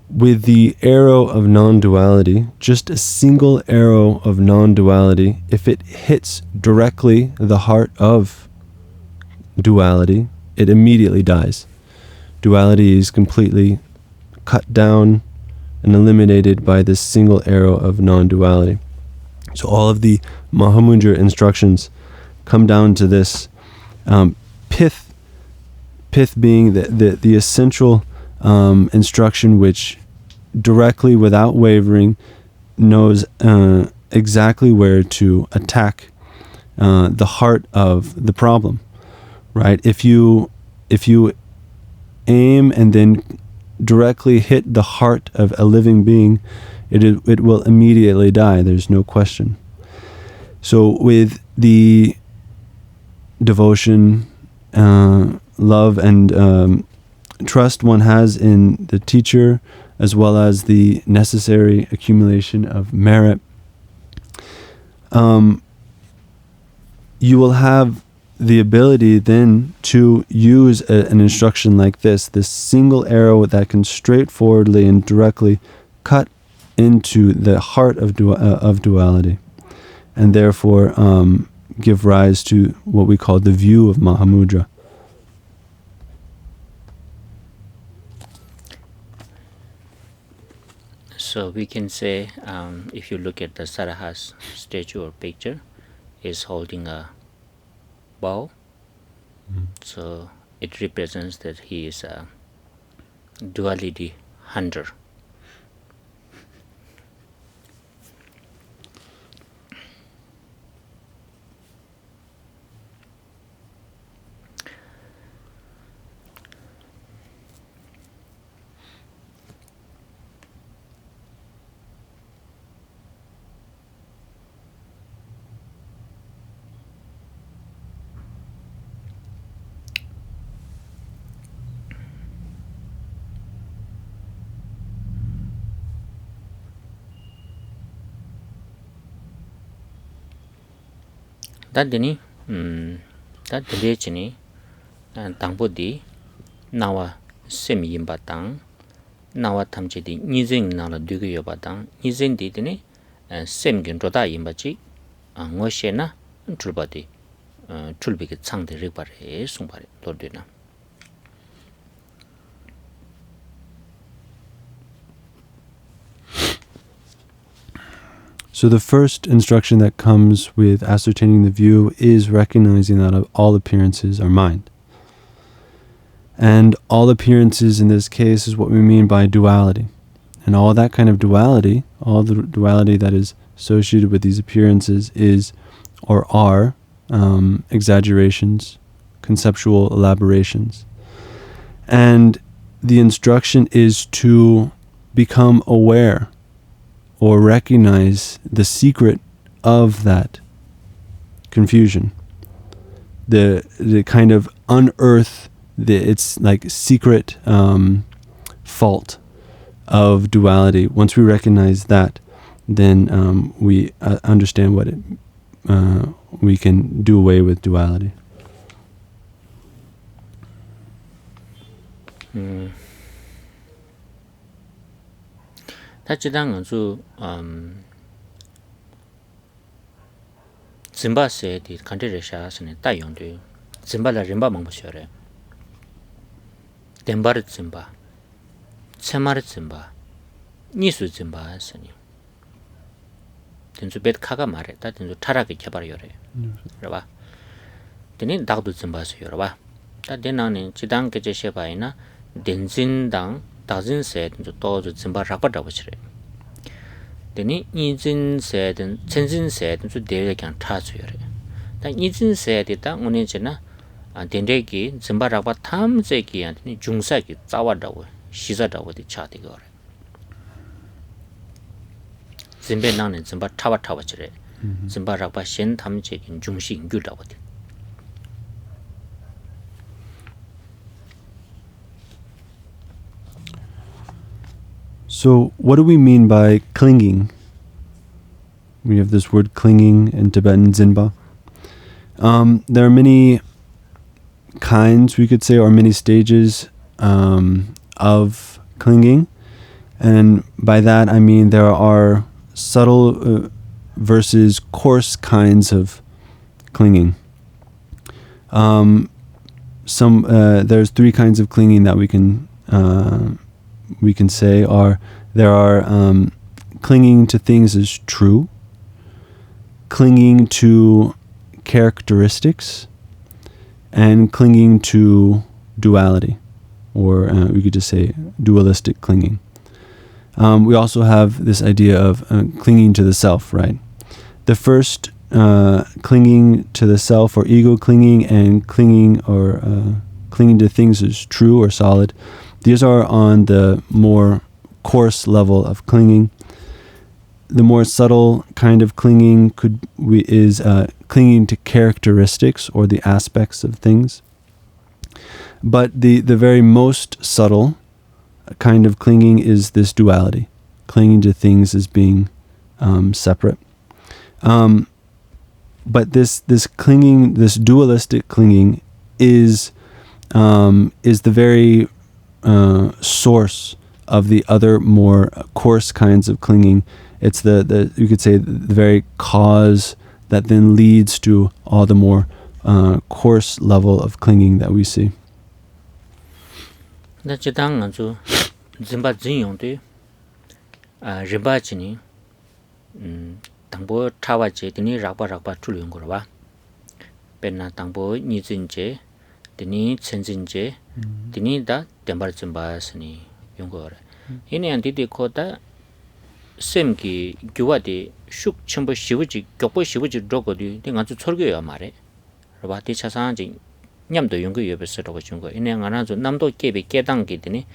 With the arrow of non-duality, just a single arrow of non-duality, if it hits directly the heart of duality, it immediately dies. Duality is completely cut down and eliminated by this single arrow of non-duality. So all of the Mahamudra instructions come down to this pith being the essential instruction which directly, without wavering, knows exactly where to attack the heart of the problem. Right? If you aim and then directly hit the heart of a living being, it will immediately die. There's no question. So with the devotion, love, and trust one has in the teacher, as well as the necessary accumulation of merit, you will have the ability then to use an instruction like this single arrow that can straightforwardly and directly cut into the heart of duality, and therefore give rise to what we call the view of Mahamudra. So we can say, if you look at the Saraha's statue or picture, is holding a bow. So it represents that he is a duality hunter. Dadini, that delechini, and Tangbodi, Nawa Semi Batang, Nawa Tamchidi, Nizing Nala Dugu Batang, Nizing Didini, and Semgin Roda Imbachi, and Washena, and Trubati, Trubik Sang the Ripare, Sumbari, Lordina. So the first instruction that comes with ascertaining the view is recognizing that all appearances are mind. And all appearances in this case is what we mean by duality. And all that kind of duality, all the duality that is associated with these appearances is or are exaggerations, conceptual elaborations. And the instruction is to become aware or recognize the secret of that confusion. The kind of unearth its like secret fault of duality. Once we recognize that, then we understand what we can do away with duality. Tachidang zu Zimba se di Kandiresha sene Tayongdu, Zimba la Rimba Mangbushore, Dembar Zimba, Semar Zimba, Nisu Zimba sene. Tenzu bet Kaga Mare, that in the Taraki Kabar Yore, Raba. Then Dagdu Zimba Yoraba. That then on in Chidang Kejeshebaina, Denzin Dang. Dazin said to Toz Zimba Rabada was re. Then Nizin said and Tenzin said to Dere can touch you. Then Nizin said it down on Injina and Dendeki, Zimba Rabba Tam Zeki and Jungsaki, Zawadawa, Shizada with the Chatigore. Zimbe Nan and Zimba Tawa Tawachere, Zimba Rabba Shen Tam Jek in Jungshin Gudawati. So what do we mean by clinging? We have this word clinging in Tibetan Zinba. There are many kinds, we could say, or many stages of clinging. And by that I mean there are subtle versus coarse kinds of clinging. There's three kinds of clinging that we can say there are clinging to things as true, clinging to characteristics, and clinging to duality, or we could just say dualistic clinging. We also have this idea of clinging to the self, right? The first clinging to the self or ego clinging and clinging to things as true or solid. These are on the more coarse level of clinging. The more subtle kind of clinging is clinging to characteristics or the aspects of things. But the very most subtle kind of clinging is this duality, clinging to things as being separate. But this clinging, this dualistic clinging, is the very source of the other more coarse kinds of clinging. It's the you could say the very cause that then leads to all the more coarse level of clinging that we see. Na Chidang Anzu Zimba Zinyongdu Ribachini Tangbo Tawache, Dini Rakba Tuliunguraba Penna Tangbo Nizinje, Dini Tsenzinje, Dini da Dembar Zimbasni Yungore. In Antidi Kota Semki Gyuadi Shuk Chimbo Shivuji, Gopo Shivuji Drogodi, Dinganzu Torgo Mare, Rabati Chasanji, Nyamdo Yungu Yubesero Jungo, in Anazo Namdo Kebi Kedangi Dini,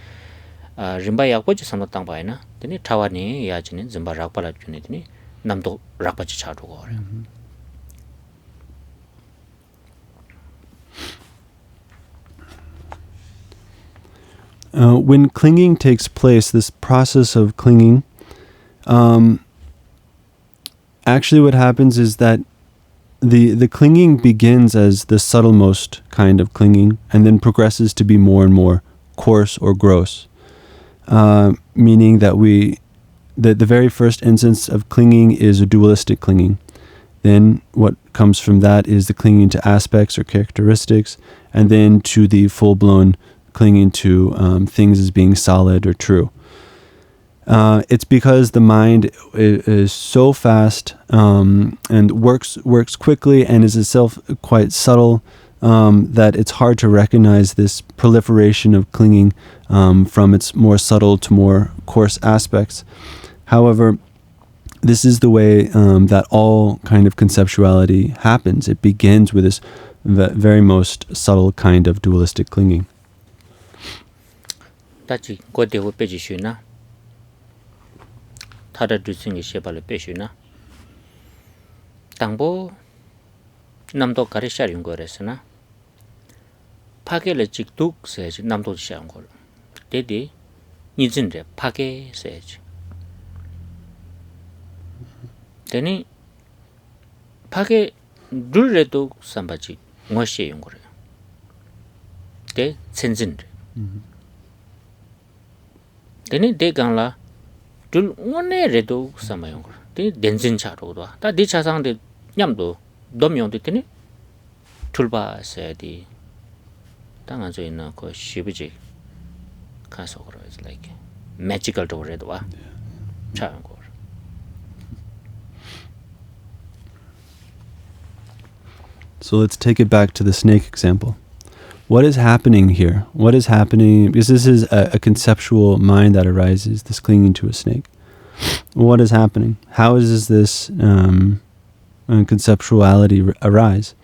Rimbaya Waji Samatang Baina, Dini Tawani Yajin, Zimba Rakpala Junitini, Namdo Rapachi Chadugore. When clinging takes place, this process of clinging, actually what happens is that the clinging begins as the subtlemost kind of clinging and then progresses to be more and more coarse or gross, meaning that the very first instance of clinging is a dualistic clinging. Then what comes from that is the clinging to aspects or characteristics, and then to the full-blown clinging to things as being solid or true. It's because the mind is so fast and works quickly and is itself quite subtle that it's hard to recognize this proliferation of clinging from its more subtle to more coarse aspects. However, this is the way that all kind of conceptuality happens. It begins with this very most subtle kind of dualistic clinging. 다치 고대고 빼지시나 타다 두싱이 셰발을 빼시나 당보 남도 가르샤린 거랬으나 파괴를 직독 세지 남도 시한 걸 데디 니진데 파괴 세지 되니 파괴 룰레도 삼바지 무엇이 용 거래요 데 센진데 되니 대강라 둘 원내레도 삼아용 거 데 덴진차로도 다 디차상데 냠도 넘용도 되니 둘바세디 당한저 있는 그 시비지 가서 그러 is like magical door에도 와 차는 거. So let's take it back to the snake example. What is happening here? What is happening? Because this is a conceptual mind that arises, this clinging to a snake. What is happening? How does this conceptuality arise?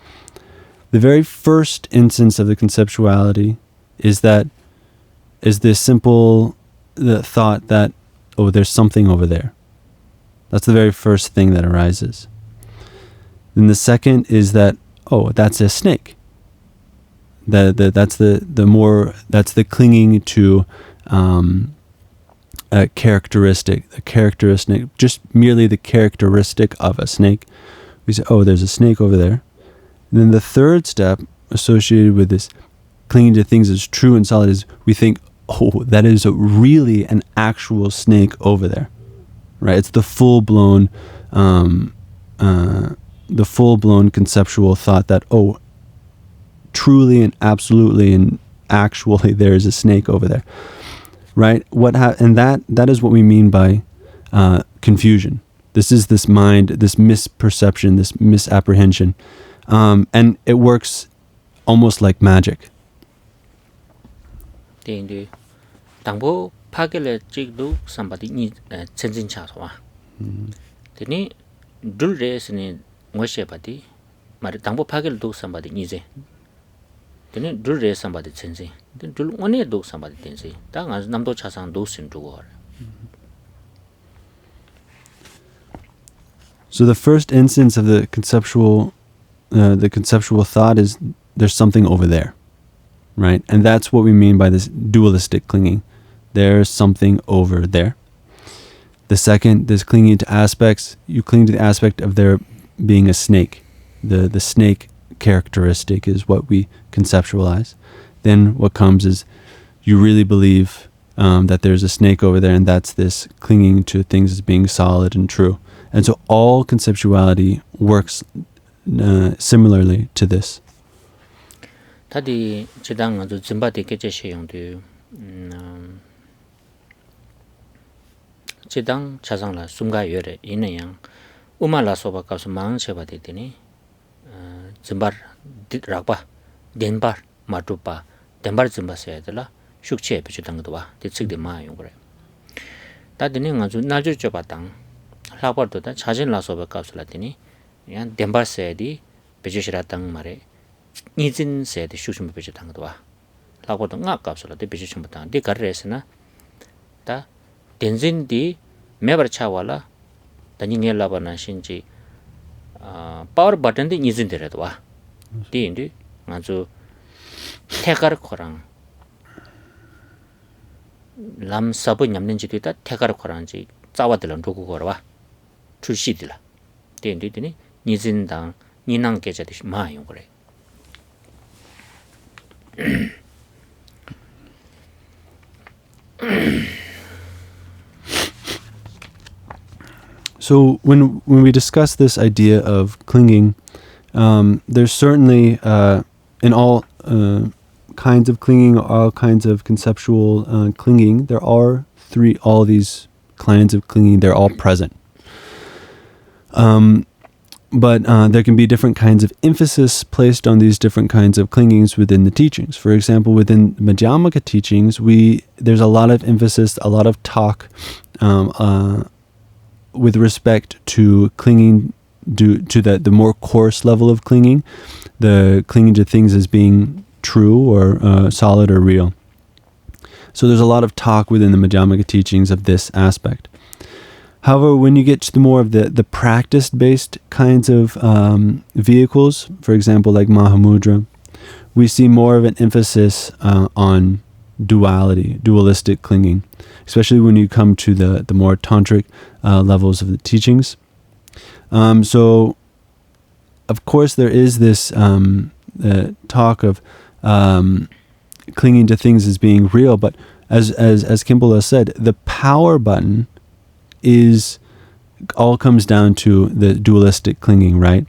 The very first instance of the conceptuality is this simple the thought that, oh, there's something over there. That's the very first thing that arises. Then the second is that, oh, that's a snake. That's the clinging to a characteristic, just merely the characteristic of a snake. We say, oh, there's a snake over there. And then the third step associated with this clinging to things as true and solid is we think, oh, that is really an actual snake over there, right? It's the full-blown conceptual thought that, oh, truly and absolutely and actually there is a snake over there, right? And that is what we mean by confusion. This is this mind, this misperception, this misapprehension, and it works almost like magic. 데 당보 파괴를 찍도 somebody 니 천진차서와 되니 둘레스니 뭐셔바디 말 당보 파괴를 도 somebody 니제 되니 둘레 somebody 천진 둘 원에 도 somebody 된지 당 아주 남도 차상 도신 두고. So the first instance of the conceptual thought is there's something over there, right? And that's what we mean by this dualistic clinging. There's something over there. The second, this clinging to aspects, you cling to the aspect of there being a snake. The snake characteristic is what we conceptualize. Then what comes is you really believe that there's a snake over there, and that's this clinging to things as being solid and true. And so all conceptuality works similarly to this. 다디 지당 아주 짐바디 깨제시용도 지당 차상라 숨가 열에 있는 양 우말라소바 가서 망쳐바디 되니 짐바 락바 덴바 마투바 덴바 짐바세야들라 슈크체 비치던 것도 와 대측대 마용 그래 다디니 아주 나주 줘바당 라버도다 자진라소바 가서라더니 양 덴바세디 비치시라당 말에 니진 세디 슈슈미 비치던 것도 와 라고도 nga kapsula de bichi chumta de karresna ta tenzin di mebar chawala tani ngela bana shinji power button de nizin de redwa di indi ngazu 태가르 코랑 람 사부 냠는 지도다 태가르 코랑지 짜와들은 누구 걸어와 출시들라 된디더니 니진당 니낭 계자듯이 마요 그래. So when we discuss this idea of clinging, there's certainly in all kinds of clinging, all kinds of conceptual clinging, there are all these kinds of clinging, they're all present. But there can be different kinds of emphasis placed on these different kinds of clingings within the teachings. For example, within Madhyamaka teachings, there's a lot of emphasis, a lot of talk with respect to clinging to the more coarse level of clinging, the clinging to things as being true or solid or real. So there's a lot of talk within the Madhyamaka teachings of this aspect. However, when you get to the more of the practice-based kinds of vehicles, for example, like Mahamudra, we see more of an emphasis on duality, dualistic clinging, especially when you come to the more tantric levels of the teachings. So, of course, there is this talk of clinging to things as being real, but as Khenpo said, the power button all comes down to the dualistic clinging, right?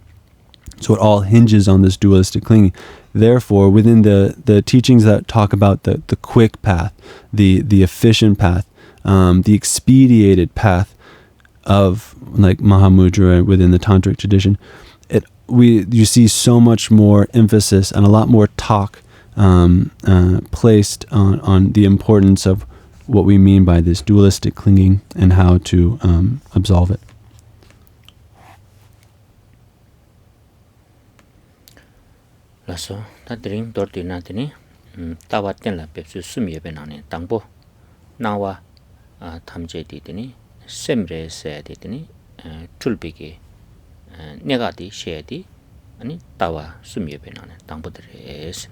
So it all hinges on this dualistic clinging. Therefore, within the teachings that talk about the quick path, the efficient path, the expedited path of like Mahamudra within the tantric tradition, you see so much more emphasis and a lot more talk placed on the importance of what we mean by this dualistic clinging and how to absolve it. 라서 다들인 돌디나더니 따왔던 랍백수 숨예배나네 당보 나와 탐제디더니 셈레스야 되더니 줄비기 내가디 셰디 아니 따와 숨예배나네 당보들에스.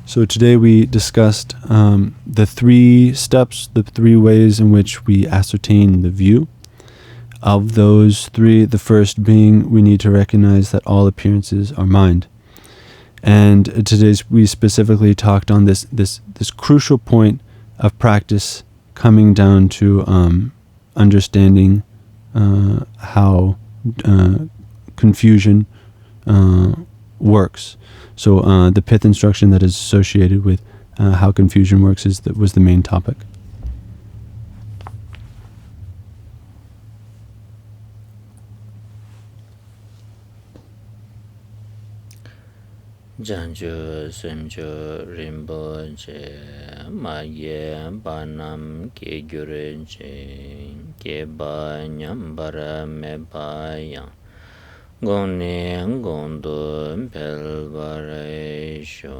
So today we discussed the 3 steps, the 3 ways in which we ascertain the view. Of those 3, the first being we need to recognize that all appearances are mind. And today we specifically talked on this crucial point of practice coming down to understanding how confusion works. So the pith instruction that is associated with how confusion works was the main topic. Janju semju rimboje maye banam ke gyurenje ke ba nyambara me baya gone gondo pelvare sho